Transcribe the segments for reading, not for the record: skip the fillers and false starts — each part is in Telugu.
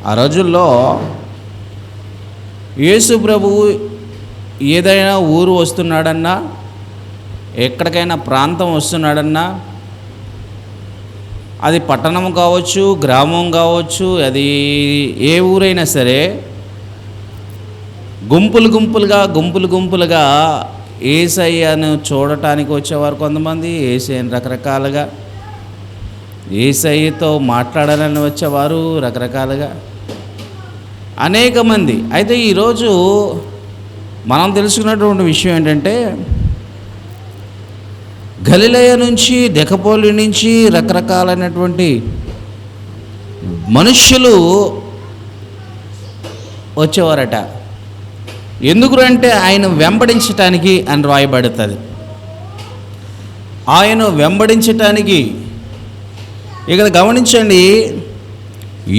ఆ రోజుల్లో యేసు ప్రభువు ఏదైనా ఊరు వస్తున్నాడన్నా, ఎక్కడికైనా ప్రాంతం వస్తున్నాడన్నా, అది పట్టణం కావచ్చు, గ్రామం కావచ్చు, అది ఏ ఊరైనా సరే, గుంపులు గుంపులుగా యేసయ్యను చూడటానికి వచ్చేవారు కొంతమంది, యేసయ్యను రకరకాలుగా, యేసయ్యతో మాట్లాడాలని వచ్చేవారు రకరకాలుగా, అనేక మంది. అయితే ఈరోజు మనం తెలుసుకున్నటువంటి విషయం ఏంటంటే, గలిలయ నుంచి, దెకపోలి నుంచి రకరకాలైనటువంటి మనుష్యులు వచ్చేవారట. ఎందుకంటే ఆయన వెంబడించటానికి అని రాయబడుతుంది. ఆయన వెంబడించటానికి. ఇక్కడ గమనించండి,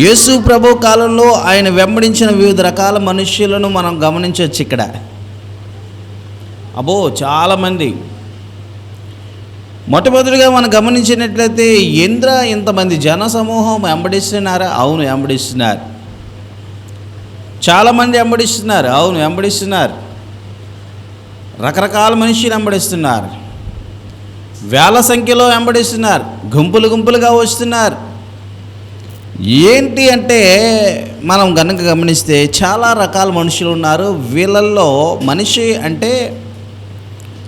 యేసు ప్రభు కాలంలో ఆయన వెంబడించిన వివిధ రకాల మనుష్యులను మనం గమనించవచ్చు. ఇక్కడ చాలామంది. మొట్టమొదటిగా మనం గమనించినట్లయితే, ఇంతమంది జనసమూహం వెంబడిస్తున్నారా? అవును, వెంబడిస్తున్నారు. చాలామంది వెంబడిస్తున్నారు. అవును, వెంబడిస్తున్నారు. రకరకాల మనుషులు వెంబడిస్తున్నారు. వేల సంఖ్యలో వెంబడిస్తున్నారు. గుంపులుగా వస్తున్నారు. ఏంటి అంటే, మనం కనుక గమనిస్తే చాలా రకాల మనుషులు ఉన్నారు. వీళ్ళల్లో మనిషి అంటే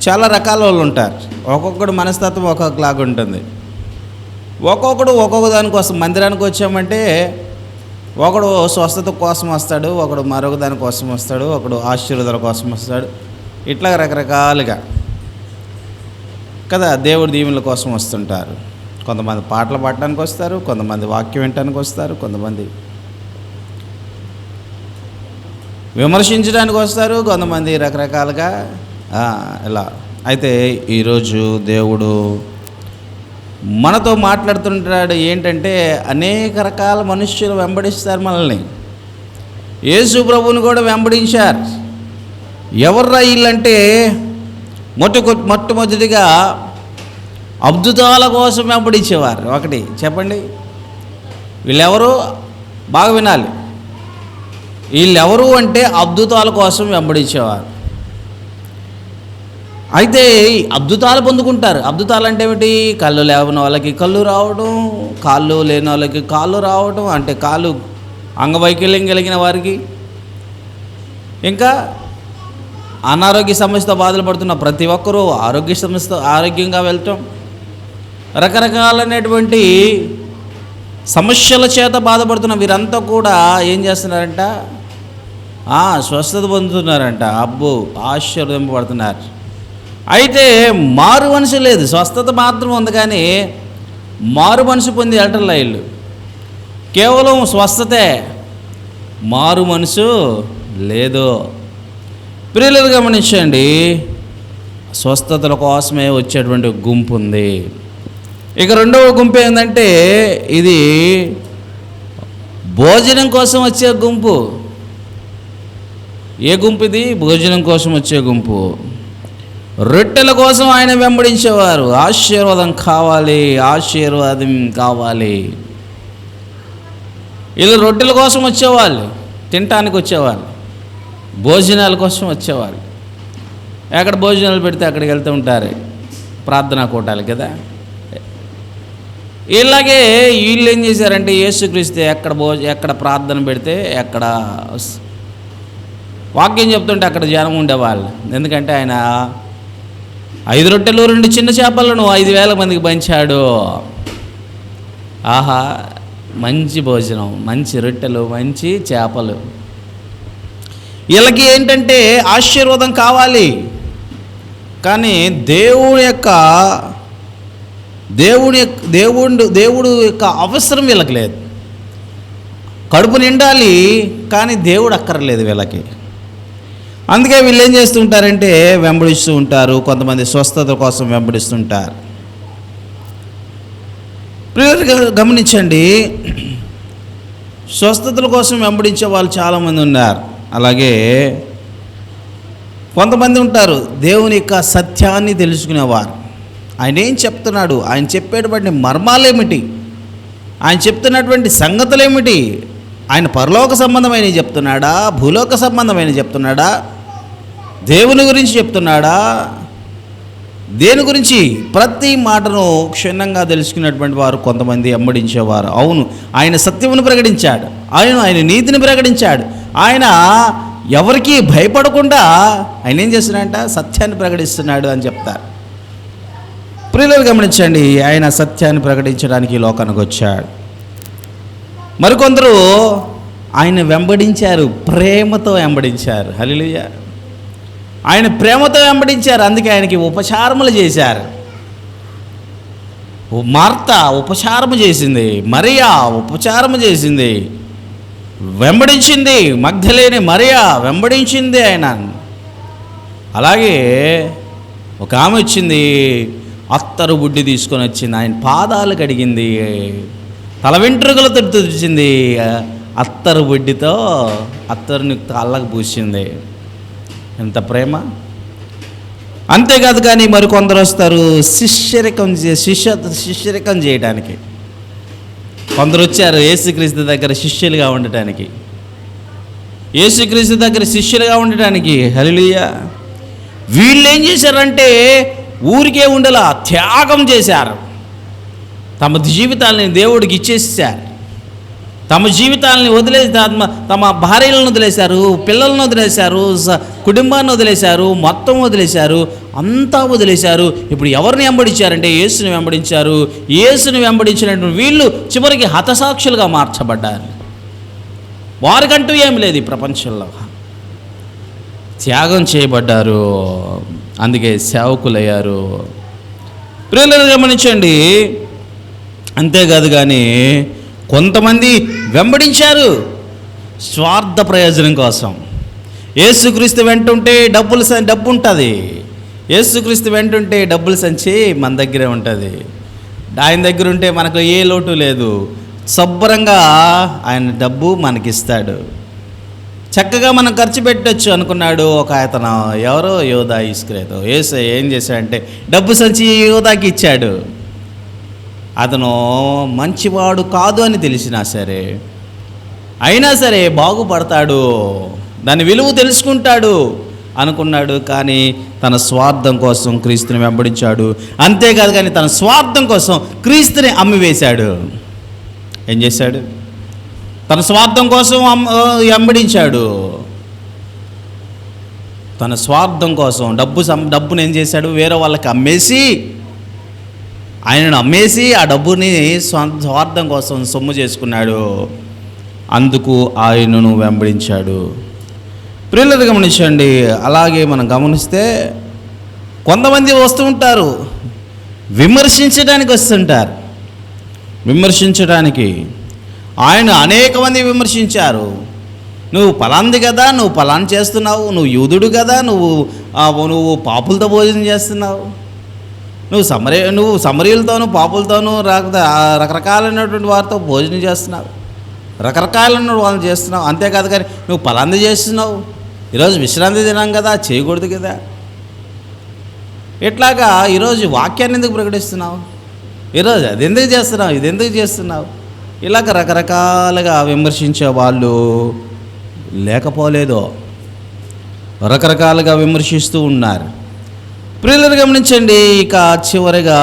చాలా రకాల వాళ్ళు ఉంటారు. ఒక్కొక్కడు మనస్తత్వం ఒక్కొక్కలాగా ఉంటుంది. ఒక్కొక్కడు ఒక్కొక్క దానికోసం. మందిరానికి వచ్చామంటే ఒకడు స్వస్థత కోసం వస్తాడు, ఒకడు మరొక దాని కోసం వస్తాడు, ఒకడు ఆశీర్వాదాల కోసం వస్తాడు. ఇట్లా రకరకాలుగా కదా దేవుడి దీవెనల కోసం వస్తుంటారు. కొంతమంది పాటలు పాడటానికి వస్తారు, కొంతమంది వాక్యం వినటానికి వస్తారు, కొంతమంది విమర్శించడానికి వస్తారు, కొంతమంది రకరకాలుగా ఇలా. అయితే ఈరోజు దేవుడు మనతో మాట్లాడుతుంటాడు. ఏంటంటే, అనేక రకాల మనుష్యులు వెంబడిస్తారు మనల్ని. యేసు ప్రభువుని కూడా వెంబడించారు. ఎవర్రా వీళ్ళంటే, మొట్టమొదటిగా అద్భుతాల కోసం వెంబడించేవారు. ఒకటి చెప్పండి, వీళ్ళెవరు? బాగా వినాలి. వీళ్ళెవరు అంటే అద్భుతాల కోసం వెంబడించేవారు. అయితే అద్భుతాలు పొందుకుంటారు. అద్భుతాలు అంటే ఏమిటి? కళ్ళు లేని వాళ్ళకి కళ్ళు రావడం, కాళ్ళు లేని వాళ్ళకి కాళ్ళు రావడం, అంటే కాళ్ళు అంగవైకల్యం కలిగిన వారికి, ఇంకా అనారోగ్య సమస్యతో బాధలు పడుతున్న ప్రతి ఒక్కరూ ఆరోగ్యంగా వెళ్ళటం, రకరకాలైనటువంటి సమస్యల చేత బాధపడుతున్న వీరంతా కూడా ఏం చేస్తున్నారంట? స్వస్థత పొందుతున్నారంట. ఆశీర్వదింపబడుతున్నారు. అయితే మారు మనసు లేదు. స్వస్థత మాత్రం ఉంది, కానీ మారు మనసు పొంది వెళ్ళటంలా వీళ్ళు. కేవలం స్వస్థతే, మారు మనసు లేదు. ప్రియులను గమనించండి, స్వస్థతల కోసమే వచ్చేటువంటి గుంపు ఉంది. ఇక రెండవ గుంపు ఏంటంటే, ఇది భోజనం కోసం వచ్చే గుంపు. ఏ గుంపు ఇది? భోజనం కోసం వచ్చే గుంపు. రొట్టెల కోసం ఆయన వెంబడించేవారు. ఆశీర్వాదం కావాలి. వీళ్ళు రొట్టెల కోసం వచ్చేవాళ్ళు, తినటానికి వచ్చేవాళ్ళు, భోజనాల కోసం వచ్చేవాళ్ళు. ఎక్కడ భోజనాలు పెడితే అక్కడికి వెళ్తూ ఉంటారు, ప్రార్థనా కూటాలు కదా. ఇలాగే వీళ్ళు ఏం చేశారంటే, యేసుక్రీస్తు ఎక్కడ ప్రార్థన పెడితే, ఎక్కడ వాక్యం చెప్తుంటే అక్కడ జనం ఉండేవాళ్ళు. ఎందుకంటే ఆయన 5 రొట్టెలు 2 చిన్న చేపలను 5,000 మందికి పంచాడు. మంచి భోజనం, మంచి రొట్టెలు, మంచి చేపలు. వీళ్ళకి ఏంటంటే ఆశీర్వాదం కావాలి, కానీ దేవుడు యొక్క అవసరం వీళ్ళకి లేదు. కడుపు నిండాలి, కానీ దేవుడు అక్కర్లేదు వీళ్ళకి. అందుకే వీళ్ళు ఏం చేస్తుంటారంటే వెంబడిస్తూ ఉంటారు. కొంతమంది స్వస్థత కోసం వెంబడిస్తుంటారు. ప్రియులుగా గమనించండి, స్వస్థతల కోసం వెంబడించే వాళ్ళు చాలామంది ఉన్నారు. అలాగే కొంతమంది ఉంటారు దేవుని యొక్క సత్యాన్ని తెలుసుకునేవారు. ఆయన ఏం చెప్తున్నాడు, ఆయన చెప్పేటువంటి మర్మాలేమిటి, ఆయన చెప్తున్నటువంటి సంగతులేమిటి, ఆయన పరలోక సంబంధమైన చెప్తున్నాడా, భూలోక సంబంధమైన చెప్తున్నాడా, దేవుని గురించి చెప్తున్నాడా, దేని గురించి? ప్రతి మాటను క్షుణ్ణంగా తెలుసుకున్నటువంటి వారు కొంతమంది వెంబడించేవారు. అవును, ఆయన సత్యమును ప్రకటించాడు, ఆయన నీతిని ప్రకటించాడు, ఆయన ఎవరికి భయపడకుండా ఆయన ఏం చేస్తున్నాడంట? సత్యాన్ని ప్రకటిస్తున్నాడు అని చెప్తారు. ప్రియులు గమనించండి, ఆయన సత్యాన్ని ప్రకటించడానికి ఈ లోకానికి వచ్చాడు. మరికొందరు ఆయన వెంబడించారు, ప్రేమతో వెంబడించారు. హల్లెలూయా. ఆయన ప్రేమతో వెంబడించారు, అందుకే ఆయనకి ఉపచారములు చేశారు. మార్త ఉపచారము చేసింది, మరియా ఉపచారము చేసింది, వెంబడించింది. మగ్ధలేని మరియా వెంబడించింది ఆయన. అలాగే ఒక ఆమె వచ్చింది, అత్తరు బుడ్డి తీసుకొని వచ్చింది, ఆయన పాదాలు కడిగింది, తల వెంట్రుకలతో తుడిచింది, అత్తరు బుడ్డితో అత్తరుని కాళ్ళకు పూసింది. ఎంత ప్రేమ! అంతేకాదు కానీ మరికొందరు వస్తారు శిష్యరికం చేయడానికి. కొందరు వచ్చారు యేసుక్రీస్తు దగ్గర శిష్యులుగా ఉండటానికి, యేసుక్రీస్తు దగ్గర శిష్యులుగా ఉండటానికి. హల్లెలూయా. వీళ్ళు ఏం చేశారంటే ఊరికే ఉండలా, త్యాగం చేశారు. తమ జీవితాలని దేవుడికి ఇచ్చేసారు. తమ జీవితాలని వదిలేసి తమ భార్యలను వదిలేశారు, పిల్లలను వదిలేశారు, కుటుంబాన్ని వదిలేశారు, మొత్తం వదిలేశారు, అంతా వదిలేశారు. ఇప్పుడు ఎవరిని వెంబడించారంటే యేసుని వెంబడించారు. యేసుని వెంబడించినటువంటి వీళ్ళు చివరికి హతసాక్షులుగా మార్చబడ్డారు. వారికంటూ ఏమి లేదు ఈ ప్రపంచంలో, త్యాగం చేయబడ్డారు, అందుకే సేవకులయ్యారు. ప్రియులను గమనించండి. అంతేకాదు కానీ కొంతమంది వెంబడించారు స్వార్థ ప్రయోజనం కోసం. యేసుక్రీస్తు వెంటుంటే డబ్బు ఉంటుంది, యేసుక్రీస్తు వెంటుంటే డబ్బుల సంచి మన దగ్గరే ఉంటుంది. ఆయన దగ్గర ఉంటే మనకు ఏ లోటు లేదు, శుభ్రంగా ఆయన డబ్బు మనకిస్తాడు, చక్కగా మనం ఖర్చు పెట్టచ్చు అనుకున్నాడు ఒక అతను. ఎవరో యోధా ఇస్కరియోతు. యేసు ఏం చేశాడంటే డబ్బు సంచి యోధాకి ఇచ్చాడు. అతను మంచివాడు కాదు అని తెలిసినా సరే, అయినా సరే బాగుపడతాడు, దాని విలువ తెలుసుకుంటాడు అనుకున్నాడు. కానీ తన స్వార్థం కోసం క్రీస్తుని వెంబడించాడు. అంతేకాదు కానీ తన స్వార్థం కోసం క్రీస్తుని అమ్మివేశాడు. ఏం చేశాడు? తన స్వార్థం కోసం వెంబడించాడు. తన స్వార్థం కోసం డబ్బును ఏం చేశాడు? వేరే వాళ్ళకి అమ్మేసి, ఆయనను అమ్మేసి ఆ డబ్బుని స్వార్థం కోసం సొమ్ము చేసుకున్నాడు. అందుకు ఆయనను వెంబడించాడు. ప్రియులను గమనించండి. అలాగే మనం గమనిస్తే కొంతమంది వస్తూ ఉంటారు, విమర్శించడానికి వస్తుంటారు. విమర్శించడానికి ఆయన అనేక మంది విమర్శించారు. నువ్వు పలాంది కదా, నువ్వు పలాన్ చేస్తున్నావు, నువ్వు యూదుడు కదా, నువ్వు పాపులతో భోజనం చేస్తున్నావు, నువ్వు సమరీయులతోనూ పాపులతోనూ రకరకాలైనటువంటి వారితో భోజనం చేస్తున్నావు, రకరకాలైన వాళ్ళని చేస్తున్నావు. అంతేకాదు కానీ నువ్వు పలాంది చేస్తున్నావు, ఈరోజు విశ్రాంతి దినం కదా, చేయకూడదు కదా. ఇట్లాగా ఈరోజు వాక్యాన్ని ఎందుకు ప్రకటిస్తున్నావు, ఈరోజు అది ఎందుకు చేస్తున్నావు, ఇది ఎందుకు చేస్తున్నావు, ఇలాగ రకరకాలుగా విమర్శించే వాళ్ళు లేకపోలేదో, రకరకాలుగా విమర్శిస్తూ ఉన్నారు. ప్రియులను గమనించండి. ఇక చివరిగా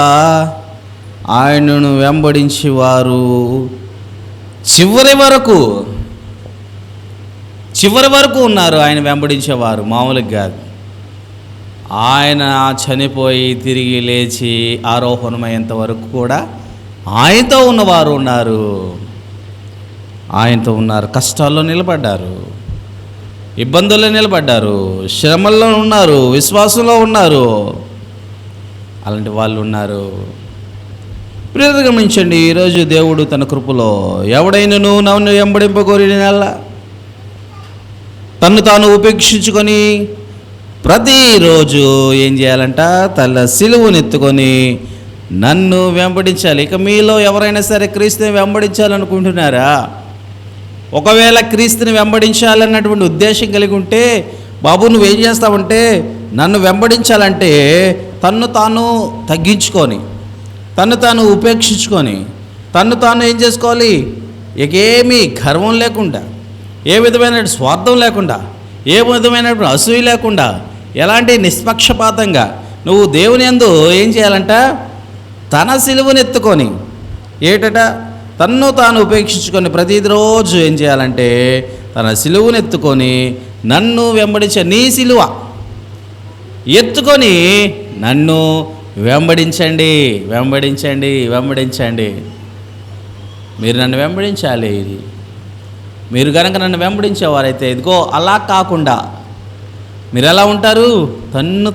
ఆయనను వెంబడించి వారు చివరి వరకు ఉన్నారు. ఆయన వెంబడించేవారు మామూలుగా కాదు. ఆయన చనిపోయి తిరిగి లేచి ఆరోహణమయ్యేంత వరకు కూడా ఆయనతో ఉన్నవారు ఉన్నారు. ఆయనతో ఉన్నారు. కష్టాల్లో నిలబడ్డారు, ఇబ్బందుల్లో నిలబడ్డారు, శ్రమల్లో ఉన్నారు, విశ్వాసంలో ఉన్నారు. అలాంటి వాళ్ళు ఉన్నారు. ప్రియులను గమనించండి. ఈరోజు దేవుడు తన కృపలో ఎవడైనను నన్ను వెంబడింపగోరినల్లా తన్ను తాను ఉపేక్షించుకొని ప్రతిరోజు ఏం చేయాలంట? తన సిలువనెత్తుకొని నన్ను వెంబడించాలి. ఇక మీలో ఎవరైనా సరే క్రీస్తుని వెంబడించాలనుకుంటున్నారా? ఒకవేళ క్రీస్తుని వెంబడించాలన్నటువంటి ఉద్దేశం కలిగి ఉంటే, బాబు నువ్వేం చేస్తావంటే, నన్ను వెంబడించాలంటే తన్ను తాను తగ్గించుకొని, తన్ను తాను ఉపేక్షించుకొని, తన్ను తాను ఏం చేసుకోవాలి? ఇకేమీ గర్వం లేకుండా, ఏ విధమైన స్వార్థం లేకుండా, ఏ విధమైన అసూయ లేకుండా, ఎలాంటి నిష్పక్షపాతంగా నువ్వు దేవుని యందు ఏం చేయాలంట? తన సిలువనెత్తుకొని ఏటట తన్ను తాను ఉపేక్షించుకొని ప్రతిరోజు ఏం చేయాలంటే తన సిలువనెత్తుకొని నన్ను వెంబడించే, నీ సిలువ ఎత్తుకొని నన్ను వెంబడించండి, వెంబడించండి, వెంబడించండి. మీరు నన్ను వెంబడించాలి. మీరు కనుక నన్ను వెంబడించేవారైతే ఇదిగో అలా కాకుండా మీరు ఎలా ఉంటారు? తన్ను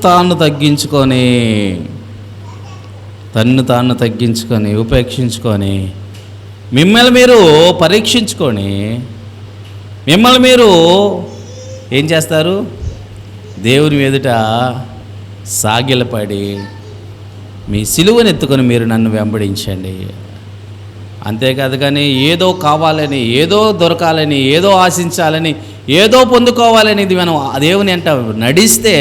తాను తగ్గించుకొని ఉపేక్షించుకొని మిమ్మల్ని మీరు పరీక్షించుకొని మిమ్మల్ని మీరు ఏం చేస్తారు? దేవుని ఎదుట సాగిలపడి మీ సిలువను ఎత్తుకొని మీరు నన్ను వెంబడించండి. అంతేకాదు కానీ ఏదో కావాలని, ఏదో దొరకాలని, ఏదో ఆశించాలని, ఏదో పొందుకోవాలని ఇది మనం దేవుని అంట నడిస్తే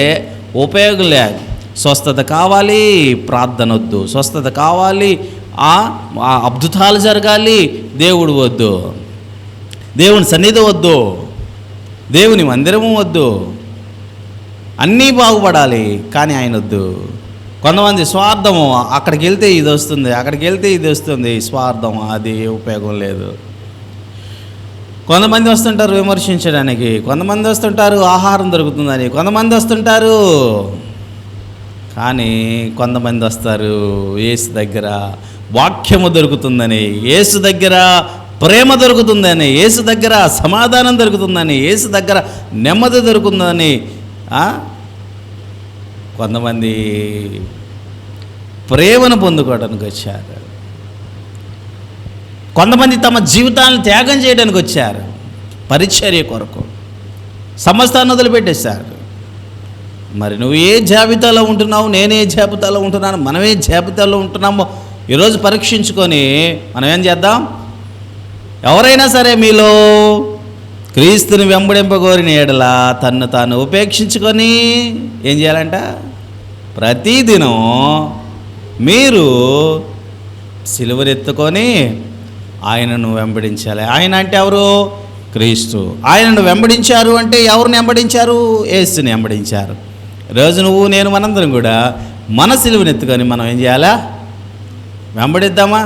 ఉపయోగం లేదు. స్వస్థత కావాలి, ప్రార్థన వద్దు. స్వస్థత కావాలి, అద్భుతాలు జరగాలి, దేవుడు వద్దు. దేవుని సన్నిధి వద్దు, దేవుని మందిరము వద్దు. అన్నీ బాగుపడాలి కానీ ఆయన వద్దు. కొంతమంది స్వార్థము, అక్కడికి వెళ్తే ఇది వస్తుంది, అక్కడికి వెళ్తే ఇది వస్తుంది. స్వార్థం, అది ఉపయోగం లేదు. కొంతమంది వస్తుంటారు విమర్శించడానికి, కొంతమంది వస్తుంటారు ఆహారం దొరుకుతుందని, కొంతమంది వస్తుంటారు. కానీ కొంతమంది వస్తారు యేసు దగ్గర వాక్యము దొరుకుతుందని, యేసు దగ్గర ప్రేమ దొరుకుతుందని, యేసు దగ్గర సమాధానం దొరుకుతుందని, యేసు దగ్గర నెమ్మది దొరుకుతుందని. కొంతమంది ప్రేమను పొందుకోవడానికి వచ్చారు. కొంతమంది తమ జీవితాలను త్యాగం చేయడానికి వచ్చారు. పరిచర్య కొరకు సమస్తాన్ని వదిలిపెట్టేశారు. మరి నువ్వు ఏ జాబితాలో ఉంటున్నావు, నేనే జాబితాలో ఉంటున్నాను, మనమే జాబితాలో ఉంటున్నామో ఈరోజు పరీక్షించుకొని మనం ఏం చేద్దాం? ఎవరైనా సరే మీలో క్రీస్తుని వెంబడింపగోరిన ఎడల తన్ను తాను ఉపేక్షించుకొని ఏం చేయాలంట? ప్రతిదినం మీరు సిలువనెత్తుకొని ఆయనను వెంబడించాలి. ఆయన అంటే ఎవరు? క్రీస్తు. ఆయనను వెంబడించారు అంటే ఎవరిని వెంబడించారు? యేసుని వెంబడించారు. రోజు నువ్వు నేను మనందరం కూడా మన సిలువనెత్తుకొని మనం ఏం చేయాలా? వెంబడిద్దామా?